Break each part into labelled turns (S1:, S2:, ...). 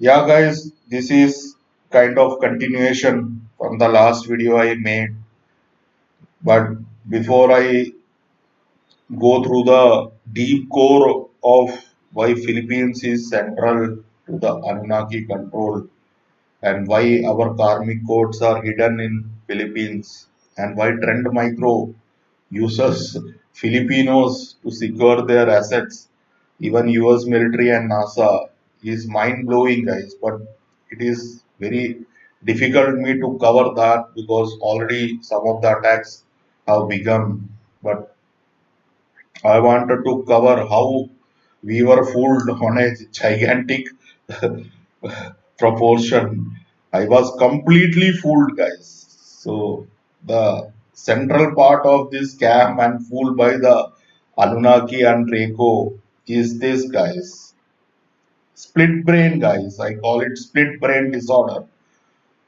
S1: Yeah, guys, this is kind of continuation from the last video I made. But before I go through the deep core of why Philippines is central to the Anunnaki control and why our karmic codes are hidden in Philippines and why Trend Micro uses Filipinos to secure their assets. Even US military and NASA is mind blowing, guys. But it is very difficult me to cover that because already some of the attacks have begun. But I wanted to cover how we were fooled on a gigantic proportion. I was completely fooled, guys. So the central part of this scam and fooled by the Anunnaki and Draco is this, guys. Split brain, guys. I call it split brain disorder.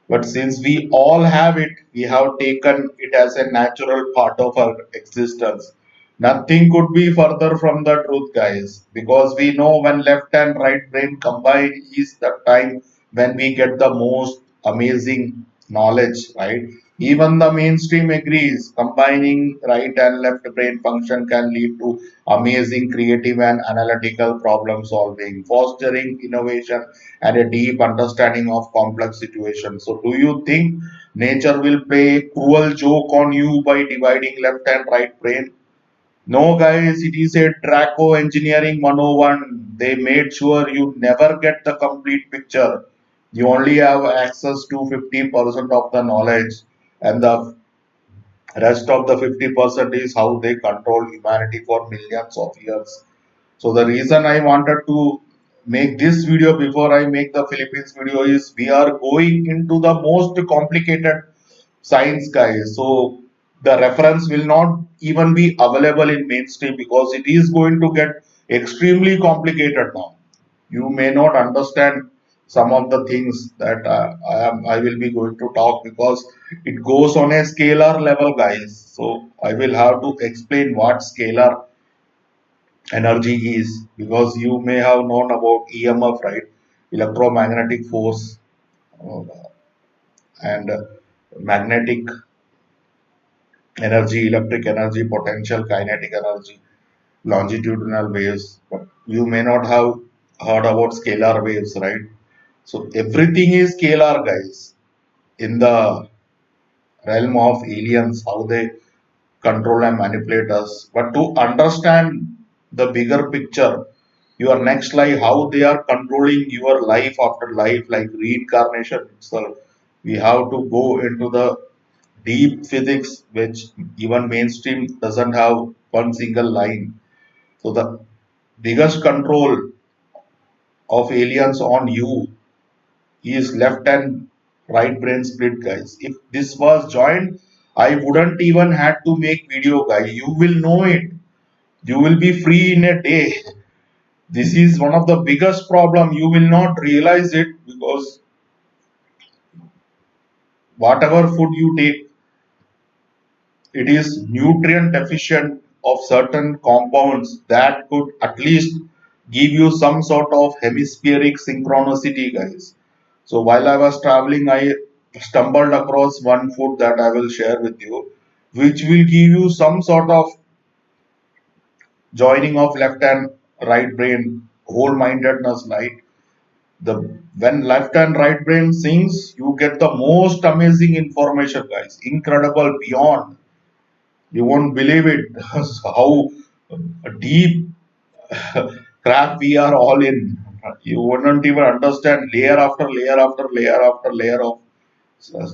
S1: But since we all have it, we have taken it as a natural part of our existence. Nothing could be further from the truth, guys, because we know when left and right brain combine is the time when we get the most amazing knowledge, right? Even the mainstream agrees combining right and left brain function can lead to amazing creative and analytical problem solving, fostering innovation and a deep understanding of complex situations. So, do you think nature will play a cruel joke on you by dividing left and right brain? No, guys, it is a Draco Engineering 101. They made sure you never get the complete picture. You only have access to 50% of the knowledge, and the rest of the 50% is how they control humanity for millions of years. So the reason I wanted to make this video before I make the Philippines video is we are going into the most complicated science, guys. So the reference will not even be available in mainstream because it is going to get extremely complicated now. You may not understand some of the things that I will be going to talk because it goes on a scalar level, guys. So I will have to explain what scalar energy is because you may have known about EMF, right? Electromagnetic force uh, and magnetic energy, electric energy, potential kinetic energy, longitudinal waves. But you may not have heard about scalar waves, right? So everything is scalar, guys, in the realm of aliens, how they control and manipulate us. But to understand the bigger picture, your next life, how they are controlling your life after life, like reincarnation itself, we have to go into the deep physics, which even mainstream doesn't have one single line. So the biggest control of aliens on you is left and right brain split, guys. If this was joined, I wouldn't even had to make video, guys. You will know it. You will be free in a day. This is one of the biggest problem. You will not realize it because whatever food you take, it is nutrient deficient of certain compounds that could at least give you some sort of hemispheric synchronicity, guys. So while I was traveling, I stumbled across one food that I will share with you, which will give you some sort of joining of left and right brain, whole-mindedness, right? The when left and right brain syncs, you get the most amazing information, guys. Incredible beyond. You won't believe it how deep crap we are all in. You wouldn't even understand layer after layer after layer after layer of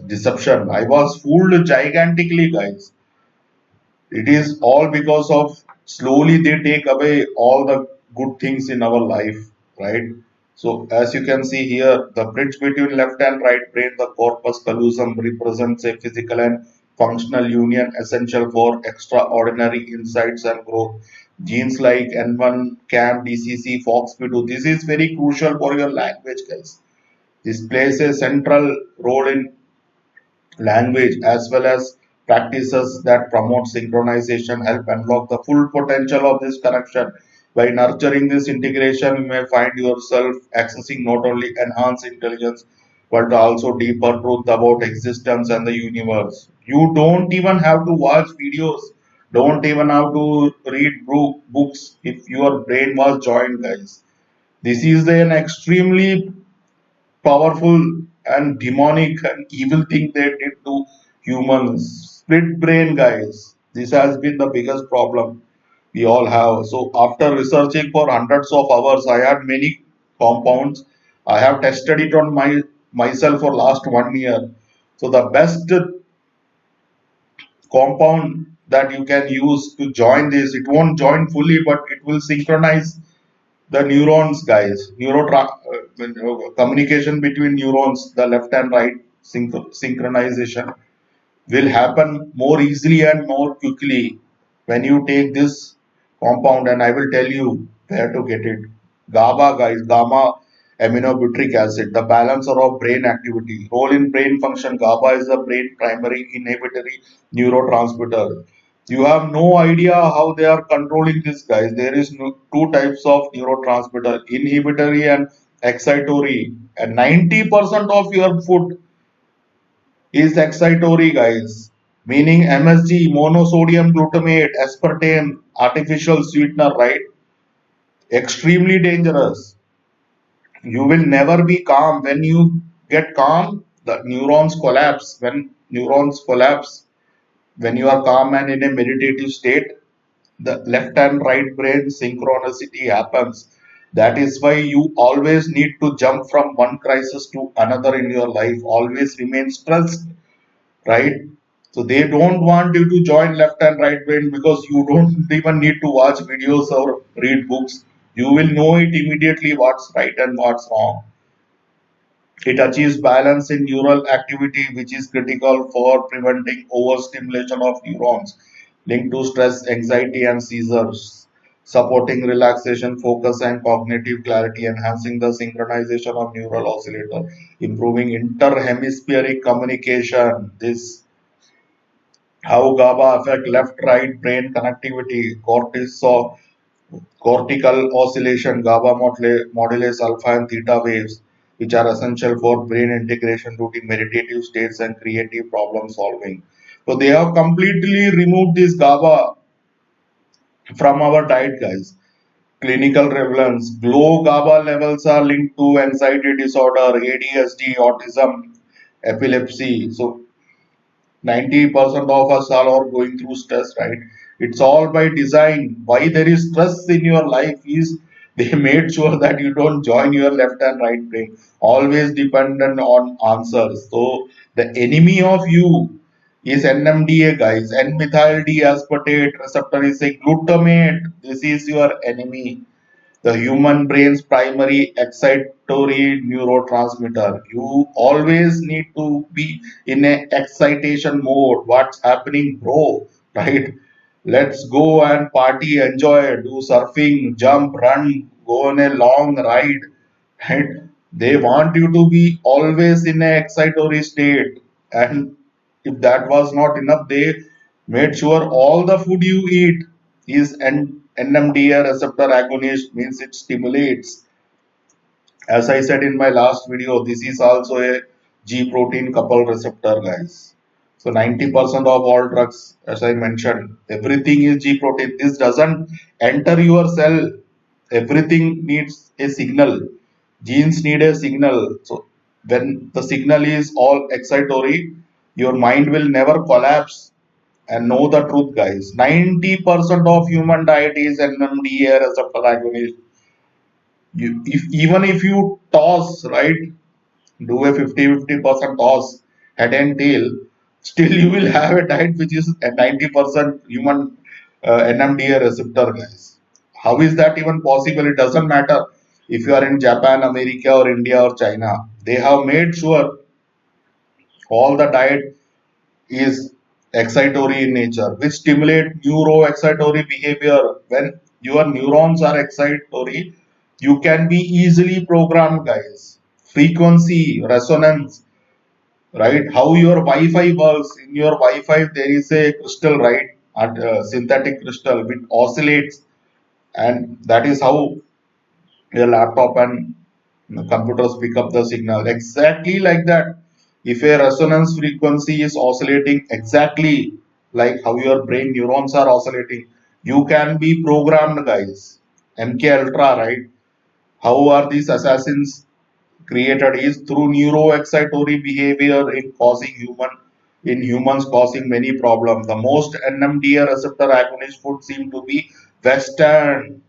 S1: deception. I was fooled gigantically, guys. It is all because of slowly they take away all the good things in our life, right? So as you can see here, the bridge between left and right brain, the corpus callosum represents a physical and functional union essential for extraordinary insights and growth. Genes like N1, CAM, DCC, FOXP2, this is very crucial for your language, guys. This plays a central role in language as well as practices that promote synchronization help unlock the full potential of this connection. By nurturing this integration, you may find yourself accessing not only enhanced intelligence but also deeper truth about existence and the universe. You don't even have to watch videos, don't even have to read books if your brain was joined, guys. This is an extremely powerful and demonic and evil thing they did to humans. Split brain, guys. This has been the biggest problem we all have. So after researching for hundreds of hours, I had many compounds. I have tested it on myself for last 1 year. So the best compound that you can use to join this, it won't join fully, but it will synchronize the neurons, guys. Communication between neurons, the left and right synchronization will happen more easily and more quickly when you take this compound, and I will tell you where to get it. GABA, guys, gamma aminobutyric acid, the balancer of brain activity. Role in brain function. GABA is the brain primary inhibitory neurotransmitter. You have no idea how they are controlling this, guys. There is two types of neurotransmitter, inhibitory and excitatory. And 90% of your food is excitatory, guys, meaning MSG, monosodium glutamate, aspartame, artificial sweetener, right? Extremely dangerous. You will never be calm. When you get calm, the neurons collapse. When neurons collapse, when you are calm and in a meditative state, the left and right brain synchronicity happens. That is why you always need to jump from one crisis to another in your life. Always remain stressed, right? So they don't want you to join left and right brain because you don't even need to watch videos or read books. You will know it immediately what's right and what's wrong. It achieves balance in neural activity, which is critical for preventing overstimulation of neurons linked to stress, anxiety, and seizures, supporting relaxation, focus, and cognitive clarity, enhancing the synchronization of neural oscillator, improving interhemispheric communication. This how GABA affect left-right brain connectivity, cortical oscillation, GABA modulates alpha and theta waves, which are essential for brain integration during meditative states and creative problem solving. So they have completely removed this GABA from our diet, guys. Clinical prevalence. Low GABA levels are linked to anxiety disorder, ADHD, autism, epilepsy. So 90% of us are going through stress, right? It's all by design. Why there is stress in your life is they made sure that you don't join your left and right brain. Always dependent on answers. So the enemy of you is NMDA, guys. N-methyl D-aspartate receptor is a glutamate. This is your enemy, the human brain's primary excitatory neurotransmitter. You always need to be in a excitation mode. What's happening, bro? Right? Let's go and party, enjoy, do surfing, jump, run, go on a long ride. Right? They want you to be always in a excitatory state. And if that was not enough, they made sure all the food you eat is NMDA receptor agonist, means it stimulates. As I said in my last video, this is also a G protein couple receptor, guys. So 90% of all drugs, as I mentioned, everything is G protein. This doesn't enter your cell. Everything needs a signal. Genes need a signal. So when the signal is all excitatory, your mind will never collapse. And know the truth, guys. 90% of human diet is NMDA receptor agonist. Even if you toss, right, do a 50-50% toss, head and tail, still you will have a diet which is a 90% human NMDA receptor, guys. How is that even possible? It doesn't matter if you are in Japan, America, or India, or China. They have made sure all the diet is excitatory in nature, which stimulate neuroexcitatory behavior. When your neurons are excitatory, you can be easily programmed, guys. Frequency, resonance, right? How your Wi-Fi works. In your Wi-Fi, there is a crystal, right? Synthetic crystal which oscillates. and that is how your laptop and computers pick up the signal exactly like that. If a resonance frequency is oscillating exactly like how your brain neurons are oscillating, you can be programmed, guys. MK Ultra, right? How are these assassins created? Is through neuroexcitatory behavior in humans causing many problems. The most NMDA receptor agonist food seem to be Western.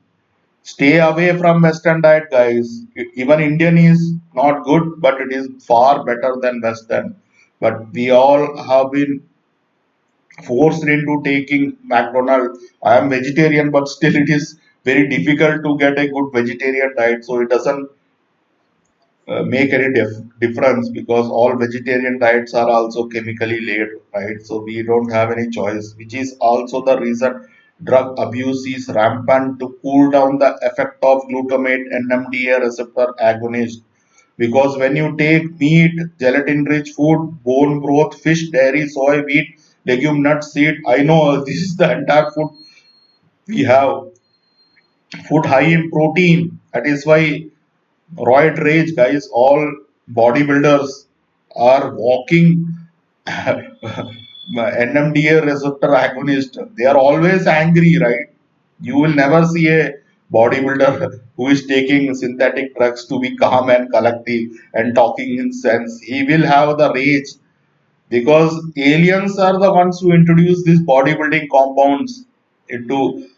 S1: Stay away from Western diet, guys. Even Indian is not good, but it is far better than Western. But we all have been forced into taking McDonald. I am vegetarian, but still it is very difficult to get a good vegetarian diet. So it doesn't make any difference because all vegetarian diets are also chemically laid, right? So we don't have any choice, which is also the reason drug abuse is rampant to cool down the effect of glutamate NMDA receptor agonist. Because when you take meat, gelatin rich food, bone broth, fish, dairy, soy, wheat, legume, nuts, seed, I know this is the entire food we have. Food high in protein. That is why Roid Rage, guys, all bodybuilders are walking NMDA receptor agonist. They are always angry, right? You will never see a bodybuilder who is taking synthetic drugs to be calm and collective and talking in sense. He will have the rage because aliens are the ones who introduce these bodybuilding compounds into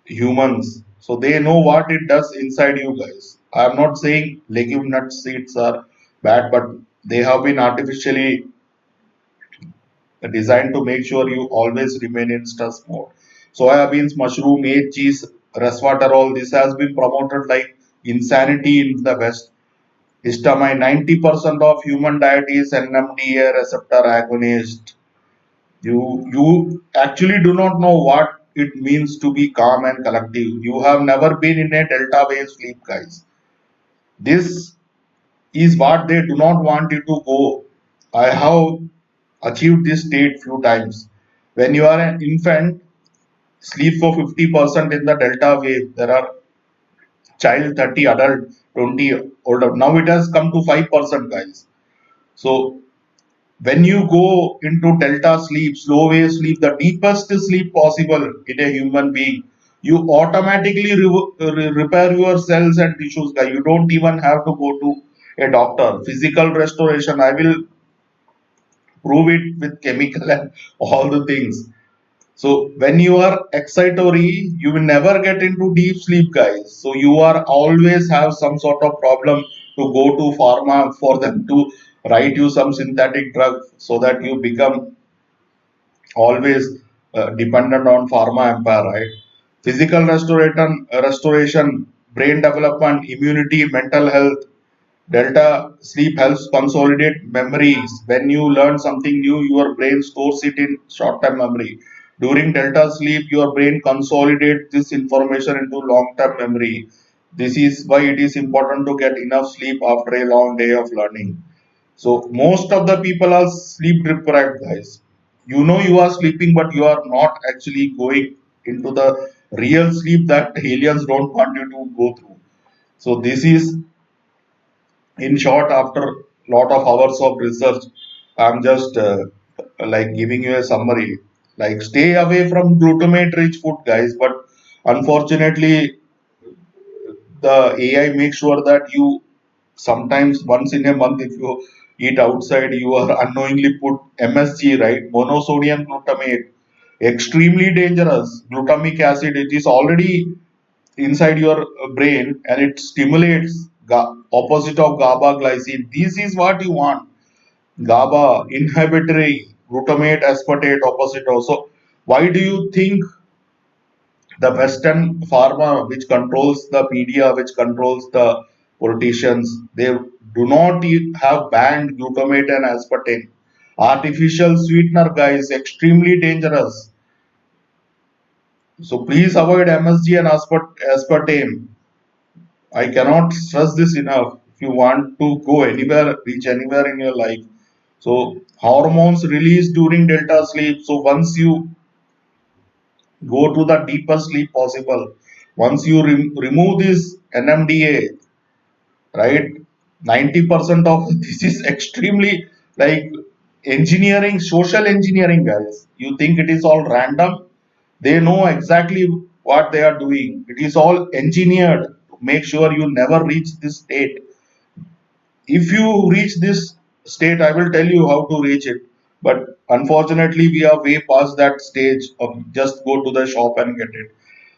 S1: humans. So they know what it does inside you guys. I'm not saying legume nut seeds are bad, but they have been artificially designed to make sure you always remain in stress mode. Soya beans, mushroom, maize, cheese, resveratrol, this has been promoted like insanity in the West. Histamine, 90% of human diet is NMDA receptor agonist. You actually do not know what it means to be calm and collective. You have never been in a delta wave sleep, guys. This is what they do not want you to go. I have achieved this state few times. When you are an infant, sleep for 50% in the delta wave. There are child 30, adult 20, older. Now it has come to 5%, guys. So when you go into delta sleep, slow wave sleep, the deepest sleep possible in a human being, you automatically repair your cells and tissues, guys. You don't even have to go to a doctor. Physical restoration, I will prove it with chemical and all the things. So when you are excitatory, you will never get into deep sleep, guys. So you are always have some sort of problem to go to pharma for them to write you some synthetic drug so that you become always dependent on pharma empire, right? Physical restoration, brain development, immunity, mental health. Delta sleep helps consolidate memories. When you learn something new, your brain stores it in short-term memory. During delta sleep, your brain consolidates this information into long-term memory. This is why it is important to get enough sleep after a long day of learning. So most of the people are sleep deprived, guys. You know you are sleeping, but you are not actually going into the real sleep that aliens don't want you to go through. So this is, in short, after lot of hours of research, I'm just like giving you a summary. Like stay away from glutamate rich food, guys. But unfortunately, the AI makes sure that you sometimes once in a month, if you eat outside, you are unknowingly put MSG, right? Monosodium glutamate, extremely dangerous. Glutamic acid, it is already inside your brain and it stimulates opposite of GABA glycine. This is what you want. GABA inhibitory, glutamate aspartate opposite also. Why do you think the Western pharma, which controls the media, which controls the politicians, they do not have banned glutamate and aspartame? Artificial sweetener, guys, extremely dangerous. So please avoid MSG and aspartame. I cannot stress this enough. If you want to go anywhere, reach anywhere in your life. So hormones released during delta sleep. So once you go to the deepest sleep possible, Once you remove this NMDA, right, 90% of this is extremely like engineering, social engineering, guys. You think it is all random? They know exactly what they are doing. It is all engineered to make sure you never reach this state. If you reach this state, I will tell you how to reach it, but unfortunately we are way past that stage of just go to the shop and get it.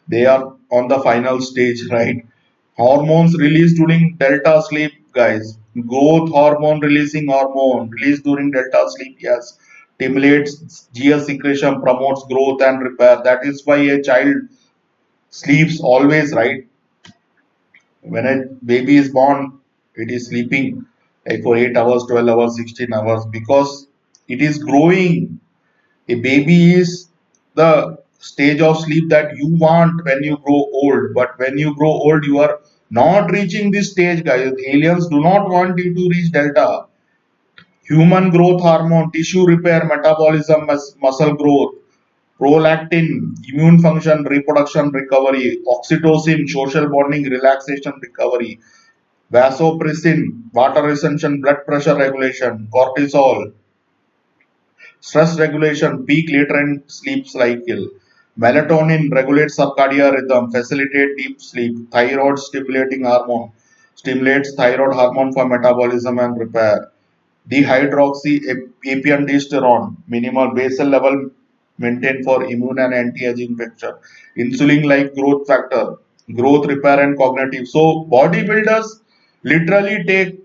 S1: They are on the final stage, right? Hormones released during delta sleep, guys. Growth hormone releasing hormone released during delta sleep, yes, stimulates GS secretion, promotes growth and repair. That is why a child sleeps always, right? When a baby is born, it is sleeping like for 8 hours, 12 hours, 16 hours because it is growing. A baby is the stage of sleep that you want when you grow old. But when you grow old, you are not reaching this stage, guys. Aliens do not want you to reach delta. Human growth hormone, tissue repair, metabolism, muscle growth, prolactin, immune function, reproduction, recovery, oxytocin, social bonding, relaxation, recovery, vasopressin, water retention, blood pressure regulation, cortisol, stress regulation, peak latent sleep cycle, melatonin regulates circadian rhythm, facilitate deep sleep, thyroid stimulating hormone, stimulates thyroid hormone for metabolism and repair, dehydroxyapndisterone, minimal basal level maintained for immune and anti-aging function, insulin like growth factor, growth repair and cognitive. So bodybuilders literally take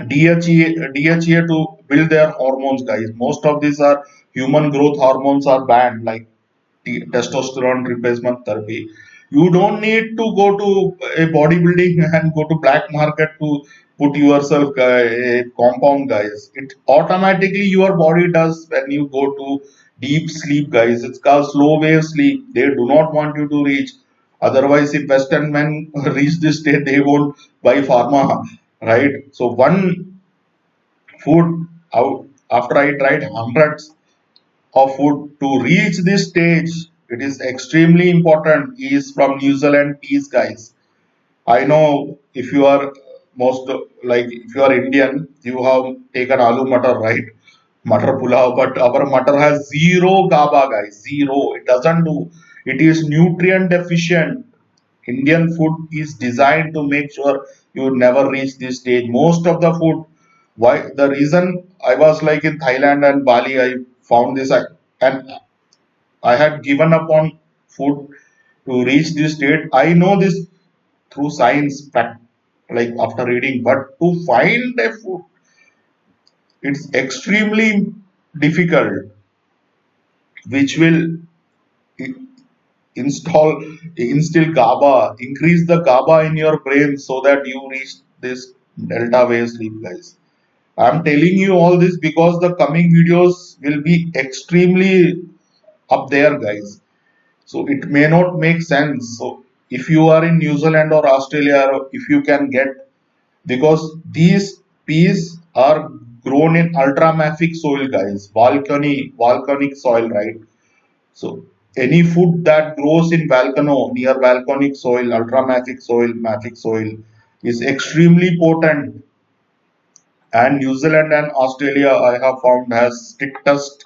S1: DHEA to build their hormones, guys. Most of these are human growth hormones are banned, like testosterone replacement therapy. You don't need to go to a bodybuilding and go to black market to put yourself a compound, guys. It automatically your body does when you go to deep sleep, guys. It's called slow wave sleep. They do not want you to reach. Otherwise, if Western men reach this state, they won't buy pharma, right? So one food out after I tried hundreds of food to reach this stage, it is extremely important, is from New Zealand peas, guys. I know if you are most like if you are Indian, you have taken aloo matar, right? Matar pulao, but our matar has zero GABA, guys. Zero. It doesn't do. It is nutrient deficient. Indian food is designed to make sure you never reach this stage. Most of the food, why the reason I was like in Thailand and Bali, I found this and I had given up on food to reach this state. I know this through science, like after reading, but to find a food, it's extremely difficult, which will i- instill GABA, increase the GABA in your brain so that you reach this delta wave sleep, guys. I'm telling you all this because the coming videos will be extremely up there, guys. So it may not make sense. So if you are in New Zealand or Australia, or if you can get, because these peas are grown in ultramafic soil, guys, volcanic soil, right? So any food that grows in volcano, near volcanic soil, mafic soil is extremely potent. And New Zealand and Australia, I have found, has strictest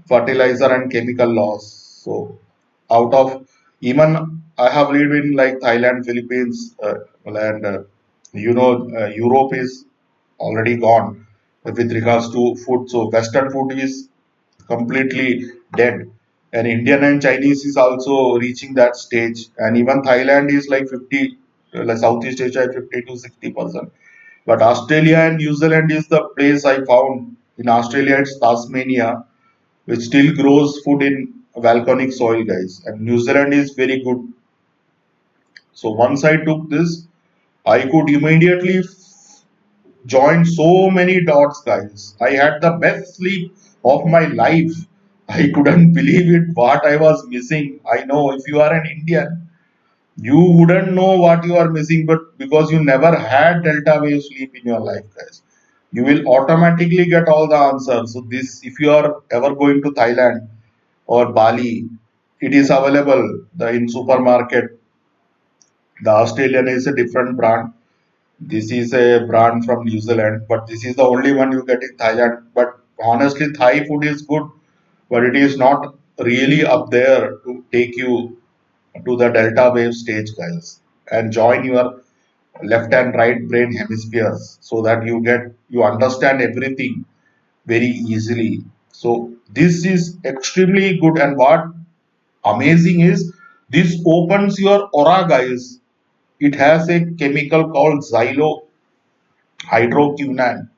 S1: fertilizer and chemical laws. So out of, even I have lived in like Thailand, Philippines, and Europe is already gone with regards to food. So Western food is completely dead, and Indian and Chinese is also reaching that stage, and even Thailand is like 50, like Southeast Asia 50 to 60%. But Australia and New Zealand is the place I found. In Australia, it's Tasmania, which still grows food in volcanic soil, guys. And New Zealand is very good. So once I took this, I could immediately join so many dots, guys. I had the best sleep of my life. I couldn't believe it what I was missing. I know if you are an Indian, you wouldn't know what you are missing, but because you never had delta wave sleep in your life, guys, you will automatically get all the answers. So this, if you are ever going to Thailand or Bali, it is available in supermarket. The Australian is a different brand. This is a brand from New Zealand, but this is the only one you get in Thailand. But honestly, Thai food is good, but it is not really up there to take you to the delta wave stage, guys, and join your left and right brain hemispheres so that you understand everything very easily. So this is extremely good, and what amazing is this opens your aura, guys. It has a chemical called xylohydroquinone.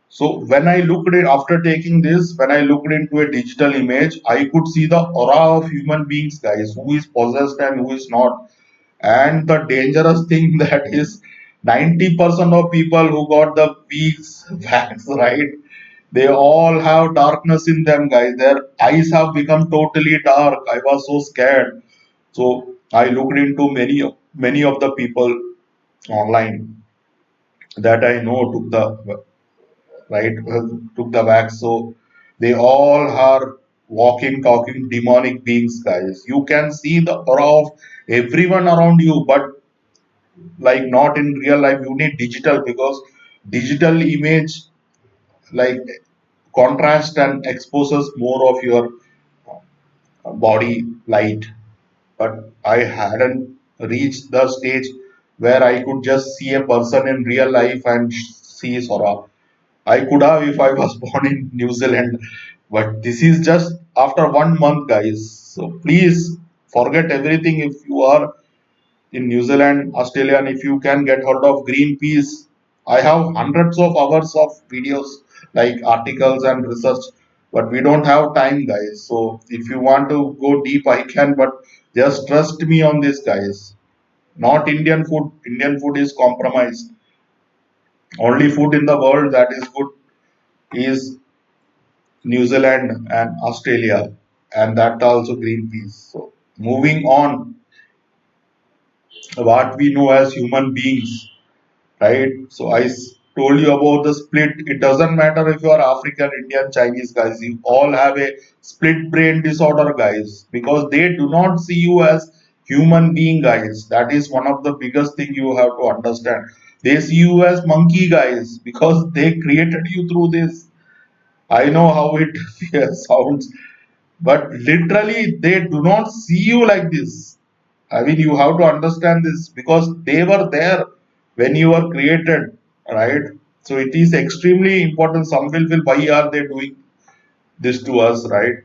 S1: So when I looked at after taking this, when I looked into a digital image, I could see the aura of human beings, guys, who is possessed and who is not. And the dangerous thing that is 90% of people who got the weeks vax, right? They all have darkness in them, guys. Their eyes have become totally dark. I was so scared. So I looked into many of the people online that I know took the right took the wax. So they all are walking, talking demonic beings, guys. You can see the aura of everyone around you, but like not in real life. You need digital because digital image like contrast and exposes more of your body light. But I hadn't reached the stage where I could just see a person in real life and see Sora. I could have if I was born in New Zealand, but this is just after 1 month, guys. So please forget everything if you are in New Zealand, Australia, and if you can get hold of Greenpeace. I have hundreds of hours of videos like articles and research, but we don't have time, guys. So if you want to go deep, I can, but just trust me on this, guys. Not Indian food. Indian food is compromised. Only food in the world that is good is New Zealand and Australia, and that also Greenpeace. So moving on, what we know as human beings, right? So told you about the split. It doesn't matter if you are African, Indian, Chinese, guys. You all have a split brain disorder, guys, because they do not see you as human being, guys. That is one of the biggest thing you have to understand. They see you as monkey, guys, because they created you through this. I know how it sounds, but literally they do not see you like this. I mean, you have to understand this because they were there when you were created, right? So it is extremely important. Some will feel why are they doing this to us, right?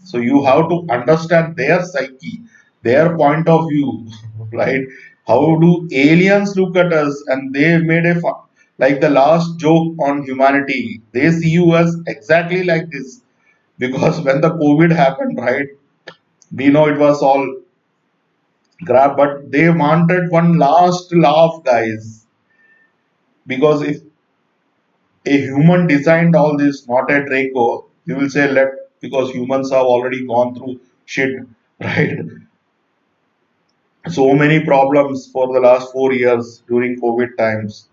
S1: So you have to understand their psyche, their point of view, right? How do aliens look at us? And they made a fun, like the last joke on humanity. They see you as exactly like this because when the COVID happened, right? We know it was all crap, but they wanted one last laugh, guys. Because if a human designed all this, not a Draco, you will say let because humans have already gone through shit, right? So many problems for the last 4 years during COVID times.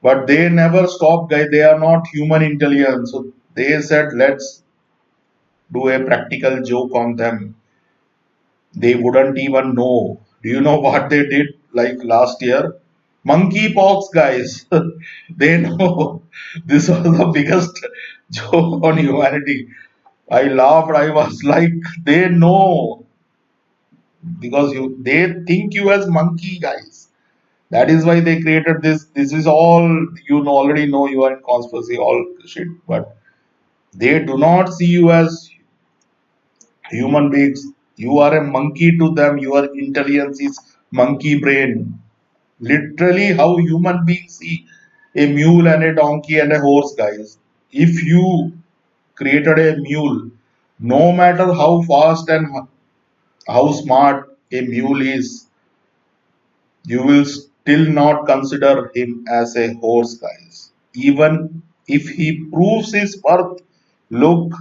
S1: But they never stopped, guys. They are not human intelligence. So they said let's do a practical joke on them. They wouldn't even know. Do you know what they did like last year? Monkeypox, guys. They know this was the biggest joke on humanity. I laughed. I was like, they know because they think you as monkey, guys. That is why they created this. This is all already know you are in conspiracy, all shit. But they do not see you as human beings. You are a monkey to them. Your intelligence is monkey brain. Literally, how human beings see a mule and a donkey and a horse, guys. If you created a mule, no matter how fast and how smart a mule is, you will still not consider him as a horse, guys. Even if he proves his worth, look,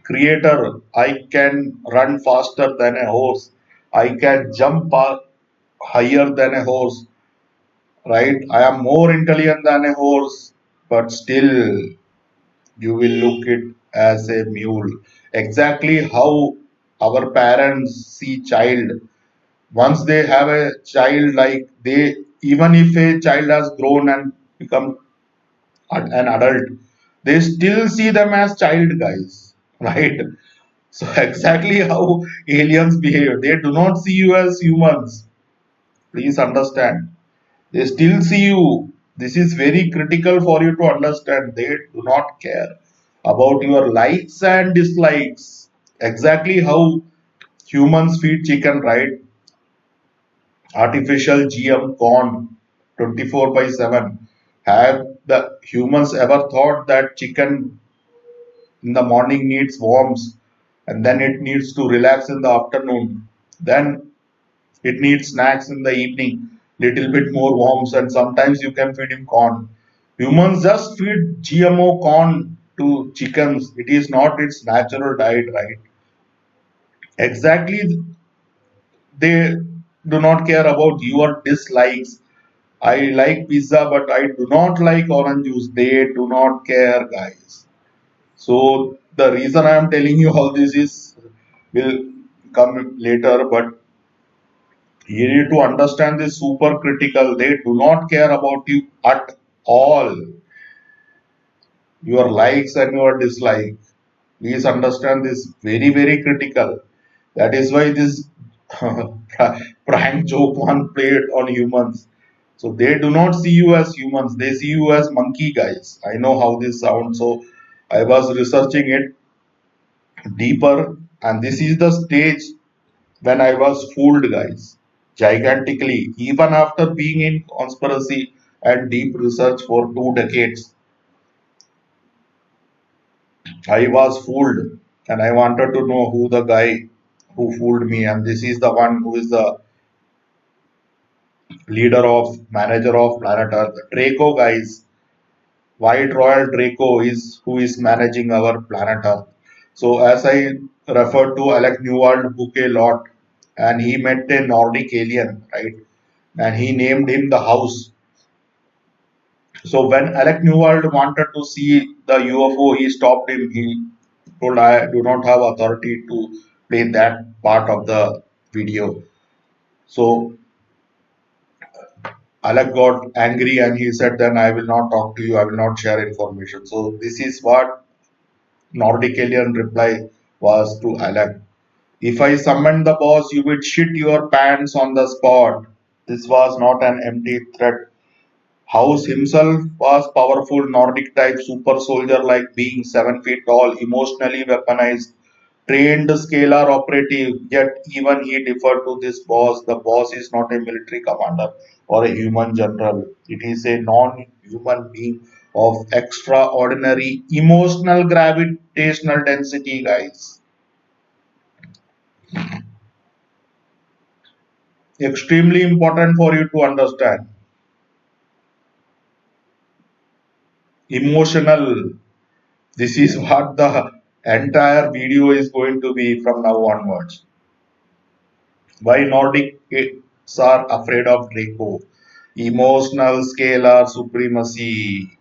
S1: creator, I can run faster than a horse. I can jump higher than a horse, right? I am more intelligent than a horse, but still you will look it as a mule. exactly how our parents see child. Once they have a child, like they, even if a child has grown and become an adult, they still see them as child, guys, right? So exactly how aliens behave. They do not see you as humans. Please understand. They still see you. This is very critical for you to understand. They do not care about your likes and dislikes. Exactly how humans feed chicken, right? Artificial GM corn 24 by 7. Have the humans ever thought that chicken in the morning needs worms and then it needs to relax in the afternoon? Then it needs snacks in the evening, little bit more worms, and sometimes you can feed him corn. Humans just feed GMO corn to chickens. It is not its natural diet, right? Exactly, they do not care about your dislikes. I like pizza, but I do not like orange juice. They do not care, guys. So the reason I am telling you all this is will come later, but you need to understand this super critical. They do not care about you at all. Your likes and your dislike. Please understand this very, very critical. That is why this prank joke one played on humans. So they do not see you as humans. They see you as monkey, guys. I know how this sounds. So I was researching it deeper, and this is the stage when I was fooled, guys, gigantically. Even after being in conspiracy and deep research for 2 decades, I was fooled and I wanted to know who the guy who fooled me. And this is the one who is the leader of, manager of Planet Earth. Draco, guys. White Royal Draco is who is managing our planet Earth. So, as I referred to Alec Newald book a lot, and he met a Nordic alien, right? And he named him the House. So when Alec Newald wanted to see the UFO, he stopped him. He told, I do not have authority to play that part of the video. So Alec got angry and he said, then I will not talk to you, I will not share information. So this is what Nordic alien reply was to Alec. If I summoned the boss, you would shit your pants on the spot. This was not an empty threat. House himself was powerful Nordic type super soldier like being 7 feet tall, emotionally weaponized, trained scalar operative, yet even he deferred to this boss. The boss is not a military commander or a human general. It is a non-human being of extraordinary emotional gravitational density, guys. Extremely important for you to understand. Emotional. This is what the entire video is going to be from now onwards. Why Nordics are afraid of Draco? Emotional scalar supremacy.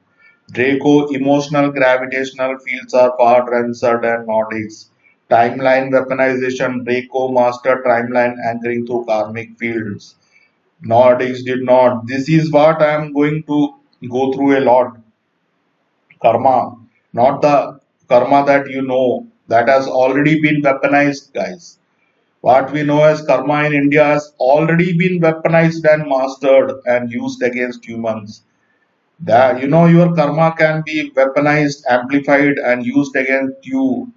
S1: Draco emotional gravitational fields are far denser than Nordics. Timeline weaponization. Draco master timeline anchoring through karmic fields. Nordics did not. This is what I am going to go through a lot. Karma, not the karma that you know that has already been weaponized, guys. What we know as karma in India has already been weaponized and mastered and used against humans. That your karma can be weaponized, amplified, and used against you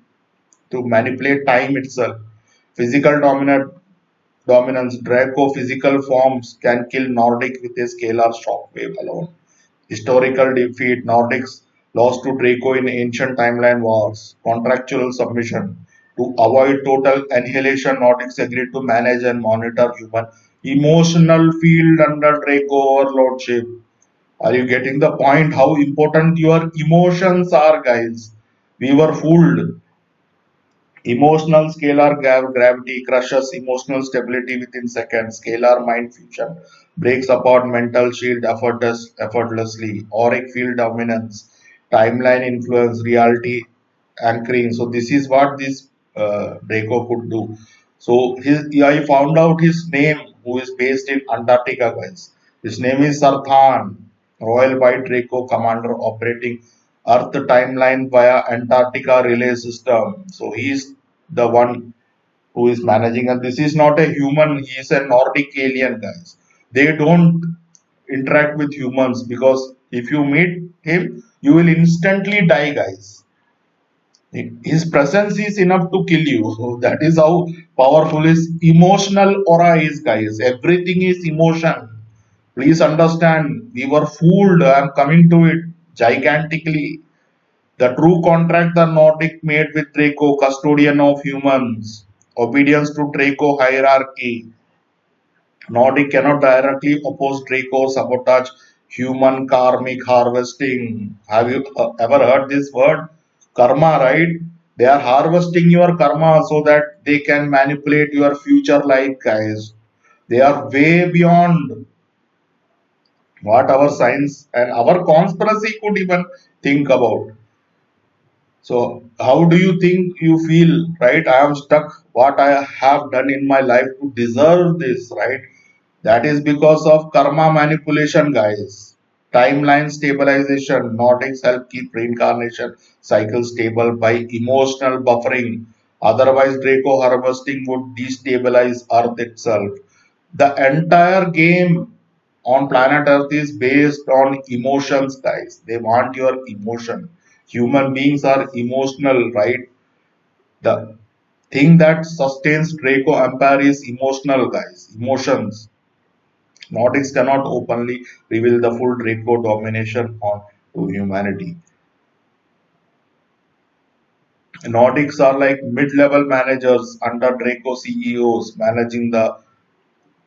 S1: to manipulate time itself. Physical dominance, Draco physical forms can kill Nordic with a scalar shockwave alone. Historical defeat, Nordics lost to Draco in ancient timeline wars. Contractual submission. To avoid total annihilation, Nordics agreed to manage and monitor human emotional field under Draco overlordship. Are you getting the point? How important your emotions are, guys? We were fooled. Emotional scalar gravity crushes emotional stability within seconds. Scalar mind fusion breaks apart mental shield effortlessly. Auric field dominance, timeline influence, reality. anchoring. So this is what this Draco could do. So I found out his name, who is based in Antarctica, guys. His name is Sarthan, Royal White Draco Commander operating Earth timeline via Antarctica relay system. So he is the one who is managing, and this is not a human. He is a Nordic alien, guys. They don't interact with humans because if you meet him, you will instantly die, guys. His presence is enough to kill you. So that is how powerful his emotional aura is, guys. Everything is emotion. Please understand, we were fooled. I am coming to it gigantically. The true contract the Nordic made with Draco, custodian of humans, obedience to Draco hierarchy. Nordic cannot directly oppose Draco, sabotage human karmic harvesting. Have you ever heard this word? Karma, right? They are harvesting your karma so that they can manipulate your future life, guys. They are way beyond what our science and our conspiracy could even think about. So, how do you think you feel, right? I am stuck what I have done in my life to deserve this, right? That is because of karma manipulation, guys. Timeline stabilization. Nordics help keep reincarnation cycle stable by emotional buffering. Otherwise, Draco harvesting would destabilize Earth itself. The entire game on planet Earth is based on emotions, guys. They want your emotion. Human beings are emotional, right? The thing that sustains Draco Empire is emotional, guys. Emotions. Nordics cannot openly reveal the full Draco domination on to humanity. Nordics are like mid-level managers under Draco CEOs, managing the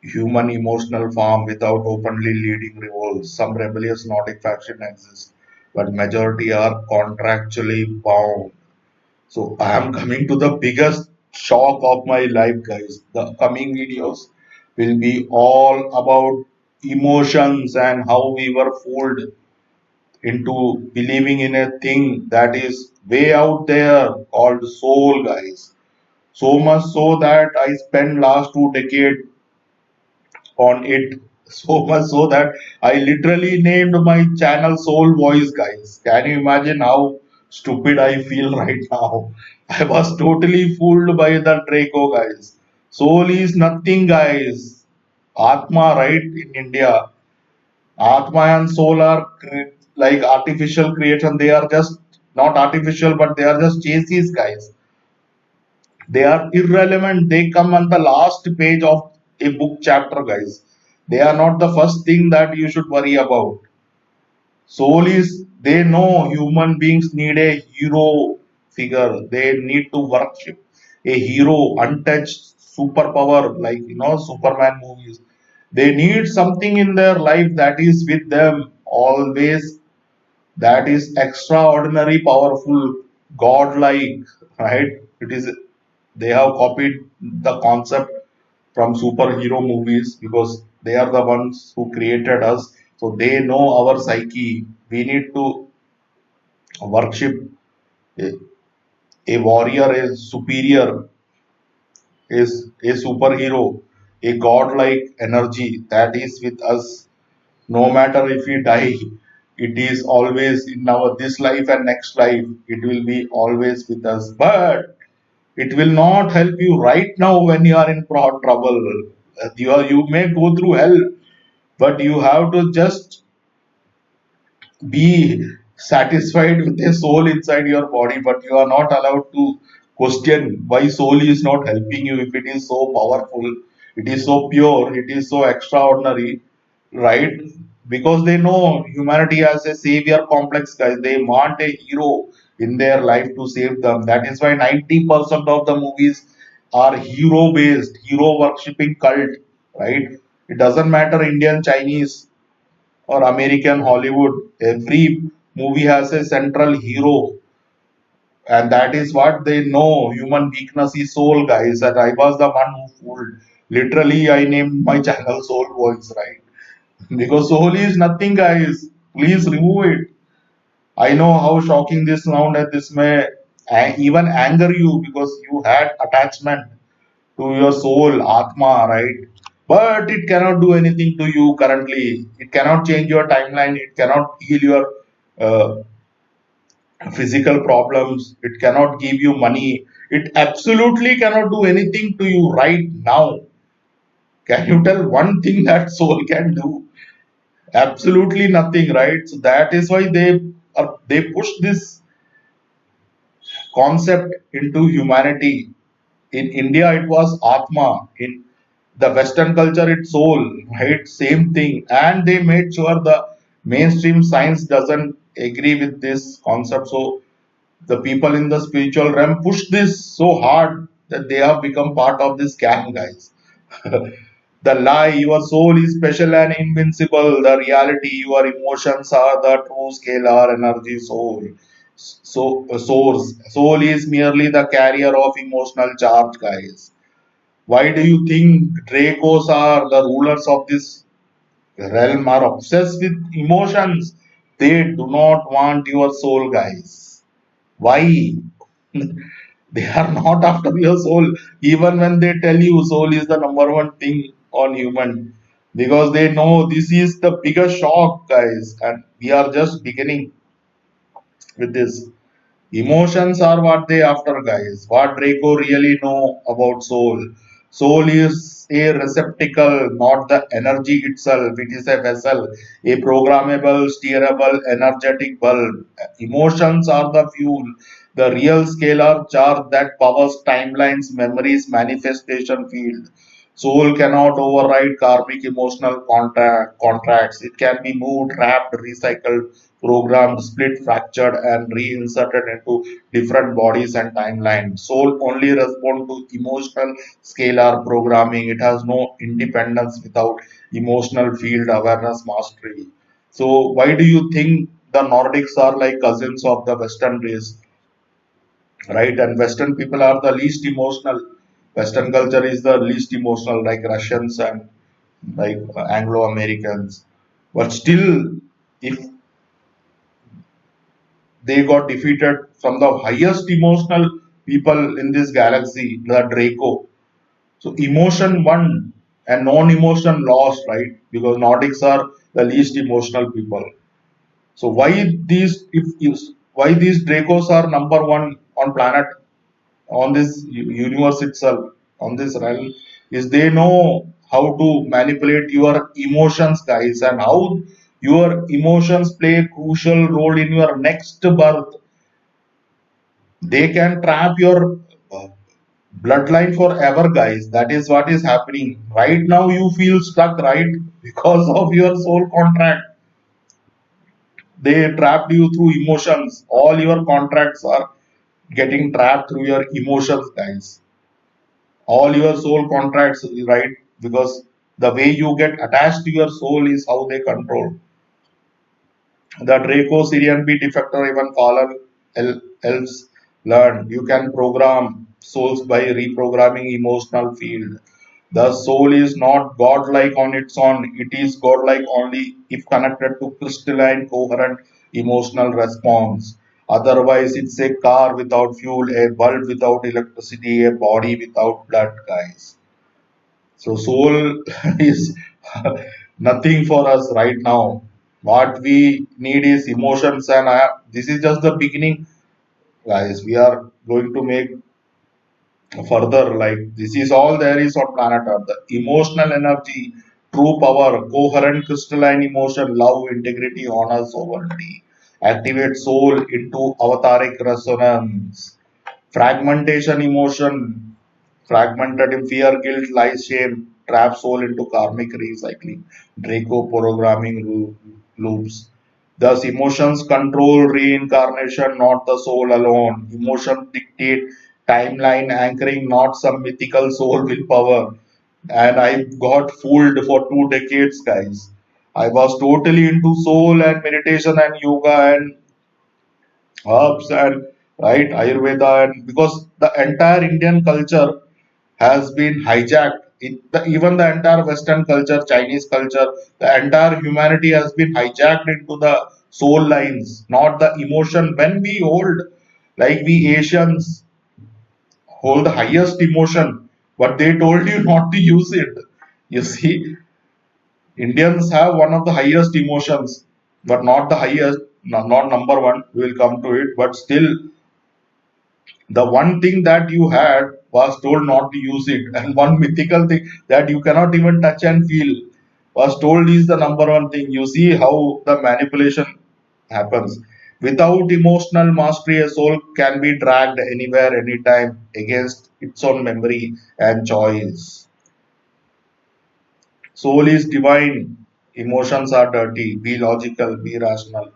S1: human emotional farm without openly leading revolts. Some rebellious Nordic faction exist, but majority are contractually bound. So I am coming to the biggest shock of my life, guys. The coming videos will be all about emotions and how we were fooled into believing in a thing that is way out there called soul, guys. So much so that I spent last 2 decades on it. So much so that I literally named my channel Soul Voice, guys. Can you imagine how stupid I feel right now? I was totally fooled by the Draco, guys. Soul is nothing, guys. Atma, right, in India. Atma and soul are like artificial creation. They are just not artificial, but they are just chassis, guys. They are irrelevant. They come on the last page of a book chapter, guys. They are not the first thing that you should worry about. Soul is, they know human beings need a hero figure. They need to worship a hero, untouched superpower, like, Superman movies. They need something in their life that is with them always, that is extraordinary, powerful, godlike, right? It is, they have copied the concept from superhero movies because they are the ones who created us. So they know our psyche. We need to worship a, a warrior, a superior, is a superhero, a godlike energy that is with us no matter if we die. It is always in our this life and next life. It will be always with us. But it will not help you right now when you are in trouble. You may go through hell, but you have to just be satisfied with a soul inside your body, but you are not allowed to question why soul is not helping you if it is so powerful, it is so pure, it is so extraordinary, right? Because they know humanity has a savior complex, guys. They want a hero in their life to save them. That is why 90% of the movies are hero based, hero worshipping cult, right? It doesn't matter Indian, Chinese, or American Hollywood. Every movie has a central hero, and that is what they know. Human weakness is soul, guys. And I was the one who fooled. Literally, I named my channel Soul Voice, right? Because soul is nothing, guys. Please remove it. I know how shocking this sound and this may even anger you because you had attachment to your soul, Atma, right? But it cannot do anything to you currently. It cannot change your timeline. It cannot heal your uh, physical problems. It cannot give you money. It absolutely cannot do anything to you right now. Can you tell one thing that soul can do? Absolutely nothing, right? So that is why they push this concept into humanity. In India, it was Atma. In the Western culture, it's soul, right? Same thing. And they made sure the mainstream science doesn't agree with this concept. So the people in the spiritual realm push this so hard that they have become part of this gang, guys. The lie, your soul is special and invincible. The reality, your emotions are the true scalar energy soul. Source. Soul is merely the carrier of emotional charge, guys. Why do you think Dracos are the rulers of this realm are obsessed with emotions? They do not want your soul, guys. Why? They are not after your soul, even when they tell you soul is the number one thing on human. Because they know this is the biggest shock, guys, and we are just beginning with this. Emotions are what they after, guys. What Draco really know about soul. Soul is a receptacle, not the energy itself. It is a vessel, a programmable, steerable, energetic bulb. Emotions are the fuel, the real scalar charge that powers timelines, memories, manifestation field. Soul cannot override karmic emotional contracts. It can be moved, wrapped, recycled, programmed, split, fractured, and reinserted into different bodies and timelines. Soul only responds to emotional scalar programming. It has no independence without emotional field awareness mastery. So, why do you think the Nordics are like cousins of the Western race, right? And Western people are the least emotional. Western culture is the least emotional, like Russians and like Anglo Americans. But still, if they got defeated from the highest emotional people in this galaxy, the Draco. So emotion won and non-emotion lost, right? Because Nordics are the least emotional people. So why these if why these Dracos are number one on planet on this universe itself on this realm is they know how to manipulate your emotions, guys, and how your emotions play a crucial role in your next birth. They can trap your uh, bloodline forever, guys. That is what is happening right now. You feel stuck, right? Because of your soul contract. They trapped you through emotions. All your contracts are getting trapped through your emotions, guys. All your soul contracts, right? Because the way you get attached to your soul is how they control. The Draco Syrian B defector, even fallen elves learned. You can program souls by reprogramming emotional field. The soul is not godlike on its own. It is godlike only if connected to crystalline, coherent emotional response. Otherwise, it's a car without fuel, a bulb without electricity, a body without blood, guys. So soul is nothing for us right now. What we need is emotions, and this is just the beginning, guys. We are going to make further. Like this is all there is on planet Earth. The emotional energy, true power, coherent crystalline emotion, love, integrity, honor, sovereignty. Activate soul into avataric resonance. Fragmentation emotion, fragmented in fear, guilt, lies, shame, trap soul into karmic recycling, Draco programming loops. Thus, emotions control reincarnation, not the soul alone. Emotions dictate timeline anchoring, not some mythical soul willpower. And I got fooled for 2 decades, guys. I was totally into soul and meditation and yoga and herbs and right Ayurveda and because the entire Indian culture has been hijacked. Even the entire Western culture, Chinese culture, the entire humanity has been hijacked into the soul lines, not the emotion. When we hold Like we Asians hold the highest emotion, but they told you not to use it. You see, Indians have one of the highest emotions, but not the highest, not number one. We will come to it, but still, the one thing that you had was told not to use it, and one mythical thing that you cannot even touch and feel was told is the number one thing. You see how the manipulation happens. Without emotional mastery, a soul can be dragged anywhere, anytime against its own memory and choice. Soul is divine. Emotions are dirty. Be logical, be rational.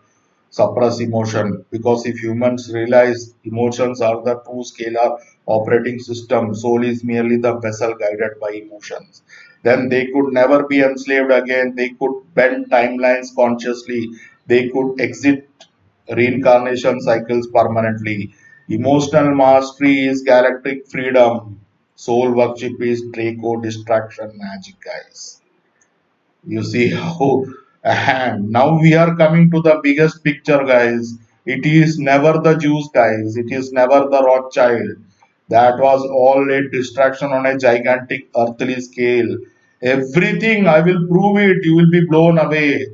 S1: Suppress emotion. Because if humans realize emotions are the true scalar operating system, soul is merely the vessel guided by emotions. Then they could never be enslaved again. They could bend timelines consciously. They could exit reincarnation cycles permanently. Emotional mastery is galactic freedom. Soul worship is Draco distraction magic, guys. You see how, and now we are coming to the biggest picture, guys. It is never the Jews, guys. It is never the Rothschild. That was all a distraction on a gigantic earthly scale. Everything, I will prove it, you will be blown away.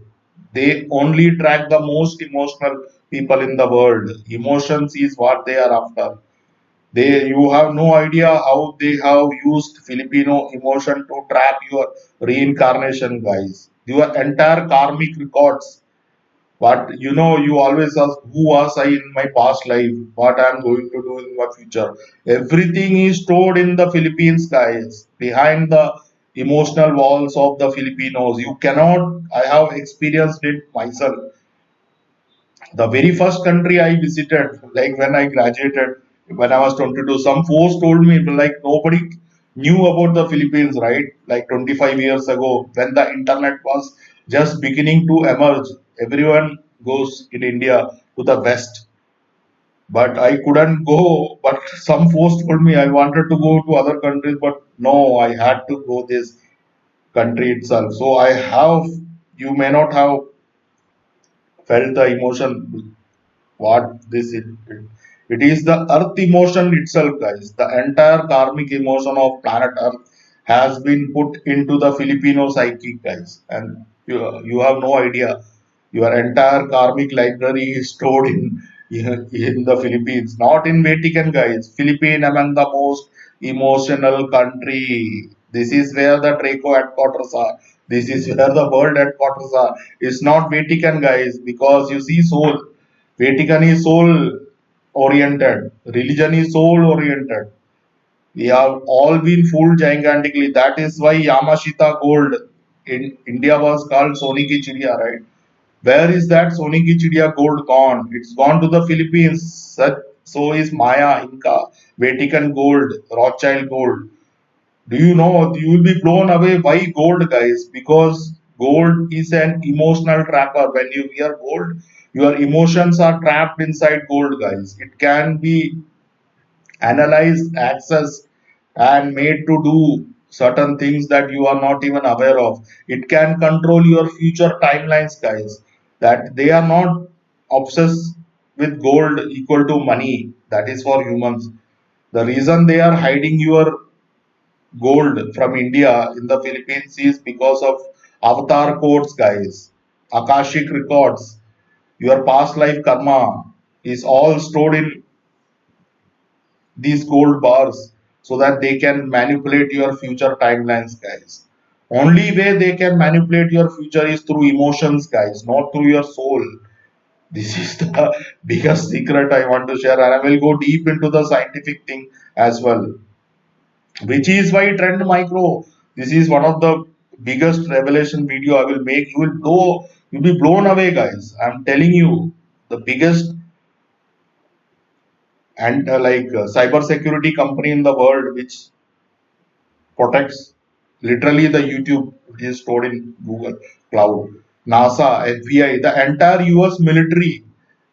S1: They only track the most emotional people in the world. Emotions is what they are after. They, you have no idea how they have used Filipino emotion to trap your reincarnation, guys. Your entire karmic records. But you always ask, who was I in my past life? What I am going to do in my future? Everything is stored in the Philippines, guys. Behind the emotional walls of the Filipinos. You cannot, I have experienced it myself. The very first country I visited, like when I graduated, when I was 22, some force told me, like nobody knew about the Philippines, right? Like 25 years ago, when the internet was just beginning to emerge, everyone goes in India to the west. But I couldn't go. But some force told me I wanted to go to other countries, but no, I had to go this country itself. So I have, you may not have felt the emotion what this it is the earth emotion itself, guys. The entire karmic emotion of planet earth has been put into the Filipino psyche, guys, and you have no idea. Your entire karmic library is stored in the Philippines, not in Vatican, guys. Philippines among the most emotional country. This is where the Draco headquarters are. This is where the world headquarters are. It's not Vatican, guys, because you see soul. Vatican is soul oriented. Religion is soul oriented. We have all been fooled gigantically. That is why Yamashita gold in India was called Soni ki Chidiya, right? Where is that Soni ki Chidiya gold gone? It's gone to the Philippines. So is Maya, Inca, Vatican gold, Rothschild gold. Do you know you will be blown away by gold, guys? Because gold is an emotional trapper. When you wear gold, your emotions are trapped inside gold, guys. It can be analyzed, accessed, and made to do certain things that you are not even aware of. It can control your future timelines, guys. That they are not obsessed with gold equal to money. That is for humans. The reason they are hiding your gold from India in the Philippines is because of avatar codes, guys. Akashic records, your past life karma is all stored in these gold bars so that they can manipulate your future timelines, guys. Only way they can manipulate your future is through emotions, guys, not through your soul. This is the biggest secret I want to share, and I will go deep into the scientific thing as well, which is why Trend Micro. This is one of the biggest revelation video I will make. You'll be blown away, guys. I'm telling you, the biggest and cyber security company in the world, which protects literally the YouTube which is stored in Google Cloud, NASA, FBI, the entire US military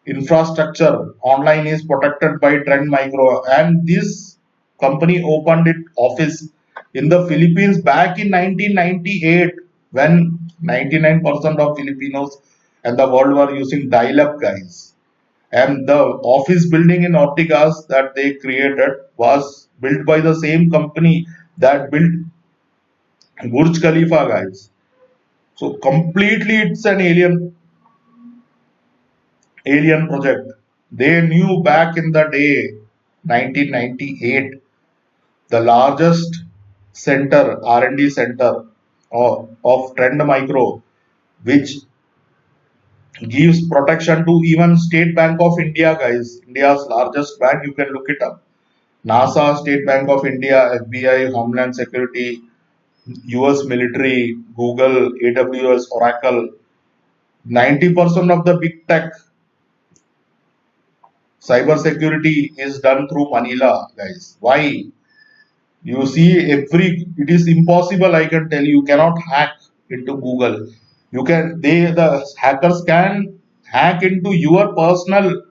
S1: infrastructure online is protected by Trend Micro, and this company opened its office in the Philippines back in 1998 when 99% of Filipinos and the world were using dial-up, guys. And the office building in Ortigas that they created was built by the same company that built Burj Khalifa, guys. So completely it's an alien project. They knew back in the day, 1998, the largest center, R&D center of Trend Micro, which gives protection to even State Bank of India, guys. India's largest bank, you can look it up. NASA, State Bank of India, FBI, Homeland Security, US military, Google, AWS, Oracle. 90% of the big tech cyber security is done through Manila, guys. Why? You see, it is impossible. I can tell you, cannot hack into Google. The hackers can hack into your personal,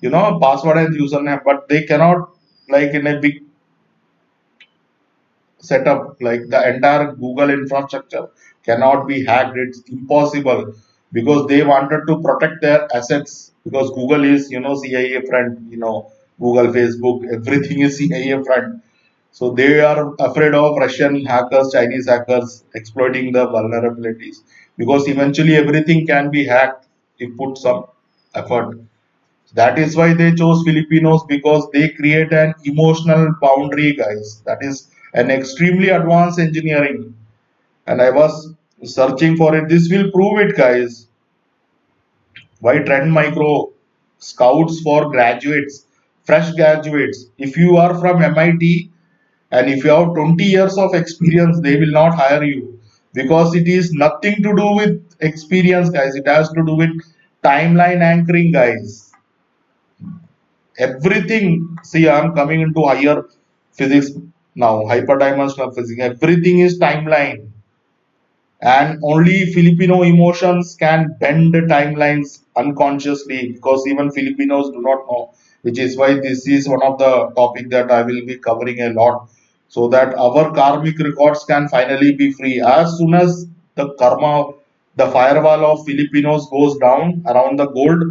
S1: password and username, but they cannot, like in a big setup, like the entire Google infrastructure cannot be hacked. It's impossible because they wanted to protect their assets because Google is, CIA front, Google, Facebook, everything is CIA front. So they are afraid of Russian hackers, Chinese hackers exploiting the vulnerabilities because eventually everything can be hacked if put some effort. That is why they chose Filipinos because they create an emotional boundary, guys. That is an extremely advanced engineering. And I was searching for it. This will prove it, guys. Why Trend Micro scouts for graduates, fresh graduates. If you are from MIT and if you have 20 years of experience, they will not hire you because it is nothing to do with experience, guys. It has to do with timeline anchoring, guys. Everything, see, I'm coming into higher physics now, hyperdimensional physics. Everything is timeline, and only Filipino emotions can bend the timelines unconsciously because even Filipinos do not know, which is why this is one of the topic that I will be covering a lot, so that our karmic records can finally be free. As soon as the karma, the firewall of Filipinos goes down around the gold,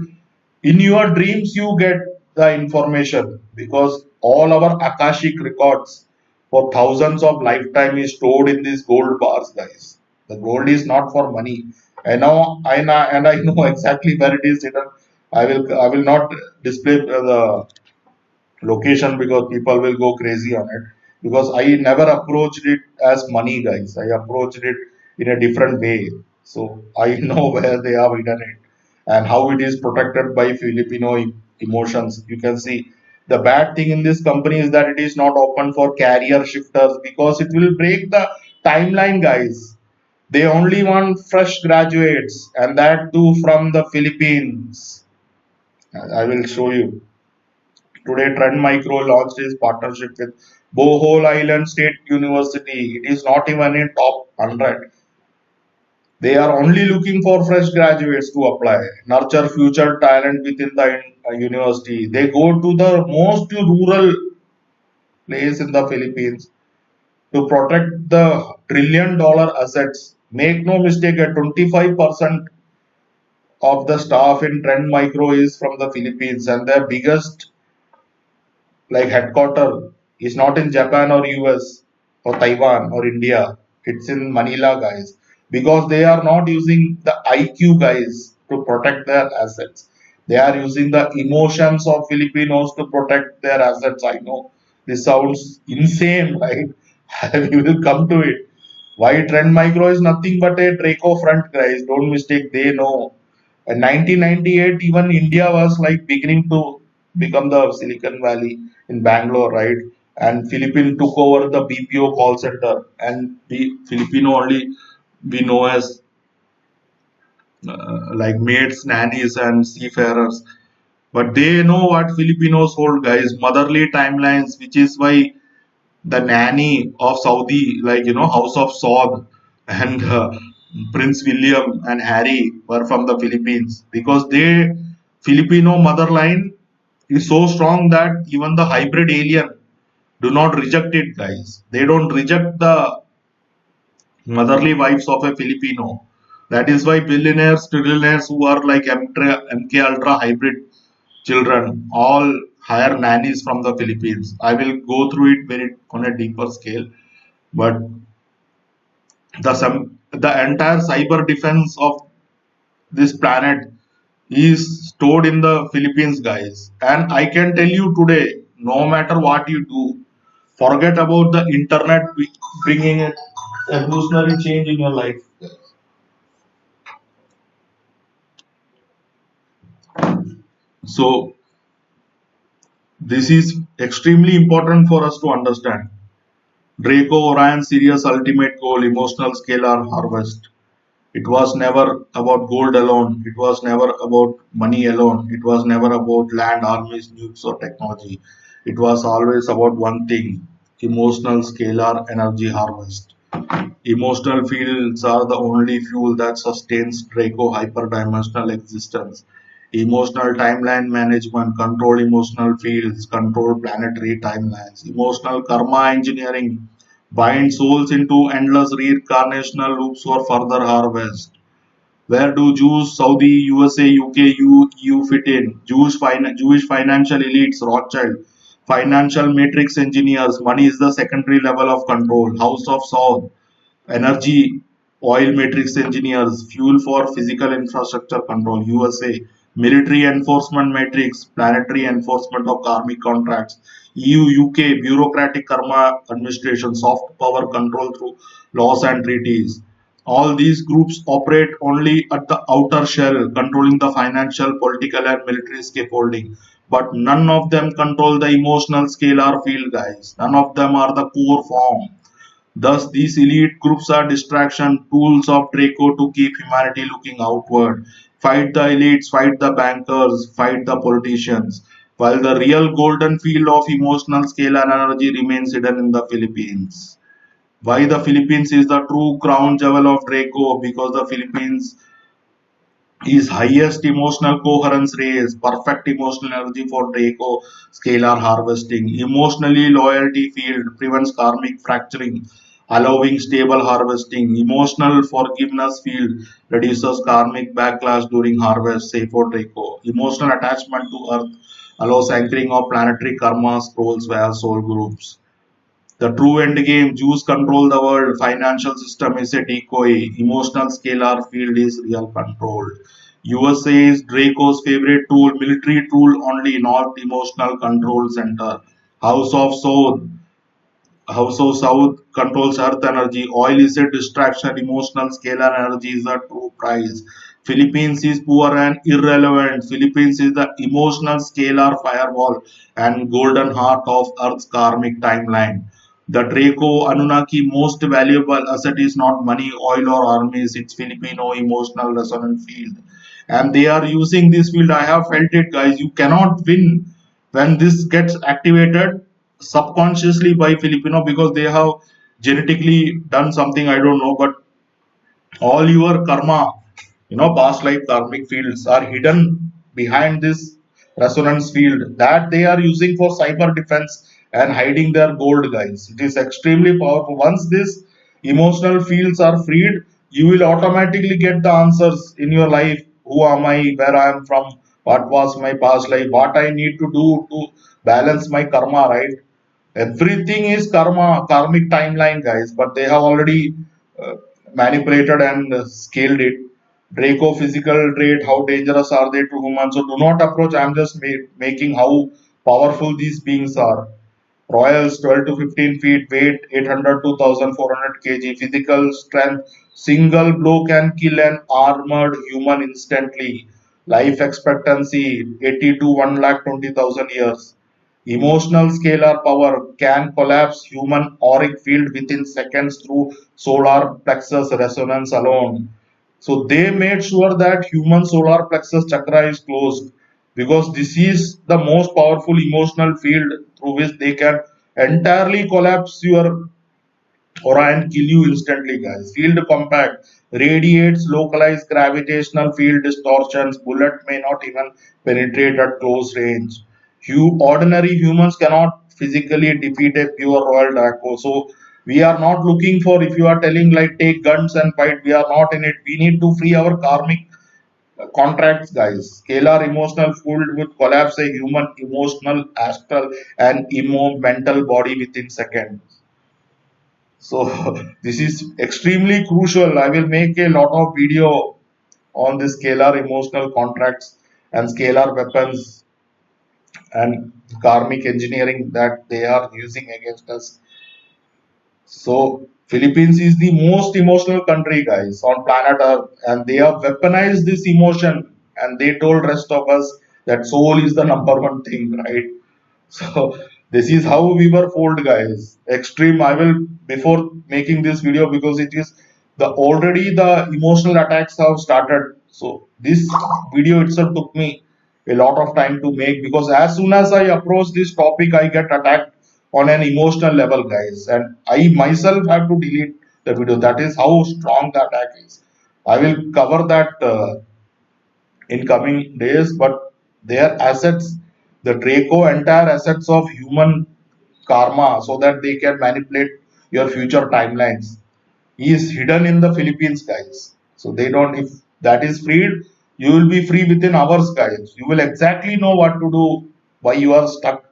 S1: in your dreams you get the information because all our akashic records for thousands of lifetime is stored in these gold bars, guys. The gold is not for money. I know exactly where it is hidden. I will not display the location because people will go crazy on it, because I never approached it as money, guys. I approached it in a different way. So I know where they have hidden it and how it is protected by Filipino emotions. You can see the bad thing in this company is that it is not open for career shifters because it will break the timeline, guys. They only want fresh graduates, and that too from the Philippines. I will show you. Today, Trend Micro launched its partnership with Bohol Island State University. It is not even in top 100. They are only looking for fresh graduates to apply, nurture future talent within the university. They go to the most rural place in the Philippines to protect the trillion-dollar assets. Make no mistake, at 25% of the staff in Trend Micro is from the Philippines, and their biggest like headquarter is not in Japan or US or Taiwan or India. It's in Manila, guys, because they are not using the IQ, guys, to protect their assets. They are using the emotions of Filipinos to protect their assets. I know this sounds insane, right? We will come to it. Why Trend Micro is nothing but a Draco front, guys. Don't mistake, they know. In 1998, even India was like beginning to become the Silicon Valley in Bangalore, right? And Philippines took over the BPO call center, and the Filipino only we know as like maids, nannies, and seafarers. But they know what Filipinos hold, guys. Motherly timelines, which is why the nanny of Saudi, like House of Saud, and Prince William and Harry were from the Philippines because they Filipino mother line is so strong that even the hybrid alien do not reject it, guys. They don't reject the motherly wives of a Filipino. That is why billionaires, trillionaires who are like MK Ultra hybrid children, all hire nannies from the Philippines. I will go through it very on a deeper scale, but the entire cyber defense of this planet is stored in the Philippines, guys. And I can tell you today, no matter what you do, forget about the internet bringing a evolutionary change in your life. So this is extremely important for us to understand. Draco Orion Sirius ultimate goal, emotional scalar harvest. It was never about gold alone. It was never about money alone. It was never about land, armies, nukes, or technology. It was always about one thing: emotional scalar energy harvest. Emotional fields are the only fuel that sustains Draco hyperdimensional existence. Emotional timeline management, control emotional fields, control planetary timelines. Emotional karma engineering, bind souls into endless reincarnational loops for further harvest. Where do Jews, Saudi, USA, UK, EU fit in? Jewish financial elites, Rothschild, financial matrix engineers, money is the secondary level of control. House of Saud, energy, oil matrix engineers, fuel for physical infrastructure control, USA, military enforcement matrix, planetary enforcement of karmic contracts, EU, UK, bureaucratic karma administration, soft power control through laws and treaties. All these groups operate only at the outer shell, controlling the financial, political, and military scaffolding. But none of them control the emotional scalar field, guys. None of them are the core form. Thus, these elite groups are distraction tools of Draco to keep humanity looking outward. Fight the elites, fight the bankers, fight the politicians, while the real golden field of emotional scale and energy remains hidden in the Philippines. Why the Philippines is the true crown jewel of Draco? Because the Philippines is highest emotional coherence raise, perfect emotional energy for Draco scalar harvesting, emotionally loyalty field prevents karmic fracturing, allowing stable harvesting, emotional forgiveness field reduces karmic backlash during harvest, say for Draco, emotional attachment to earth allows anchoring of planetary karma scrolls via soul groups. The true endgame, Jews control the world, financial system is a decoy, emotional scalar field is real control. USA is Draco's favorite tool, military tool only, not emotional control center. House of South, House of South controls earth energy. Oil is a distraction. Emotional scalar energy is a true prize. Philippines is poor and irrelevant. Philippines is the emotional scalar firewall and golden heart of Earth's karmic timeline. The Draco Anunnaki most valuable asset is not money, oil, or armies. It's Filipino emotional resonance field. And they are using this field. I have felt it, guys. You cannot win when this gets activated subconsciously by Filipino because they have genetically done something I don't know, but all your karma, past life karmic fields are hidden behind this resonance field that they are using for cyber defense and hiding their gold, guys. It is extremely powerful. Once these emotional fields are freed, you will automatically get the answers in your life. Who am I? Where I am from? What was my past life? What I need to do to balance my karma, right? Everything is karmic timeline, guys, but they have already uh, manipulated and scaled it. Draco physical trait, how dangerous are they to humans? So do not approach. I'm just making how powerful these beings are. Royals 12 to 15 feet, weight 800 to 1400 kg, physical strength, single blow can kill an armored human instantly. Life expectancy 80 to 1,20,000 years. Emotional scalar power can collapse human auric field within seconds through solar plexus resonance alone. So they made sure that human solar plexus chakra is closed because this is the most powerful emotional field through which they can entirely collapse your aura and kill you instantly, guys. Field compact radiates localized gravitational field distortions. Bullet may not even penetrate at close range. Ordinary humans cannot physically defeat a pure royal Draco. So we are not looking for, if you are telling like take guns and fight, we are not in it. We need to free our karmic contracts, guys. Scalar emotional fooled would collapse a human emotional, astral, and mental body within seconds. So this is extremely crucial. I will make a lot of video on the scalar emotional contracts and scalar weapons and karmic engineering that they are using against us. So Philippines is the most emotional country, guys, on planet Earth, and they have weaponized this emotion, and they told rest of us that soul is the number one thing, right? So this is how we were fooled, guys. Extreme. I will before making this video because it is the already the emotional attacks have started. So this video itself took me a lot of time to make because as soon as I approach this topic, I get attacked on an emotional level, guys, and I myself have to delete the video. That is how strong the attack is. I will cover that in coming days, but their assets, the Draco entire assets of human karma, so that they can manipulate your future timelines, is hidden in the Philippines, guys. So they don't, if that is freed, you will be free within hours, guys. You will exactly know what to do, why you are stuck,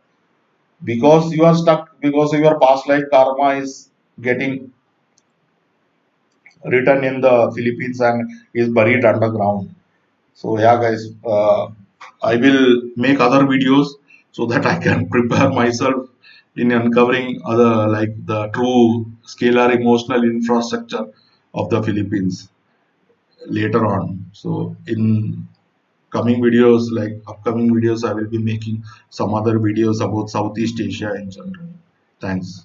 S1: because you are stuck because your past life karma is getting written in the Philippines and is buried underground. So yeah, guys, I will make other videos so that I can prepare myself in uncovering other like the true scalar emotional infrastructure of the Philippines later on. So in coming videos, like upcoming videos, I will be making some other videos about Southeast Asia in general. Thanks.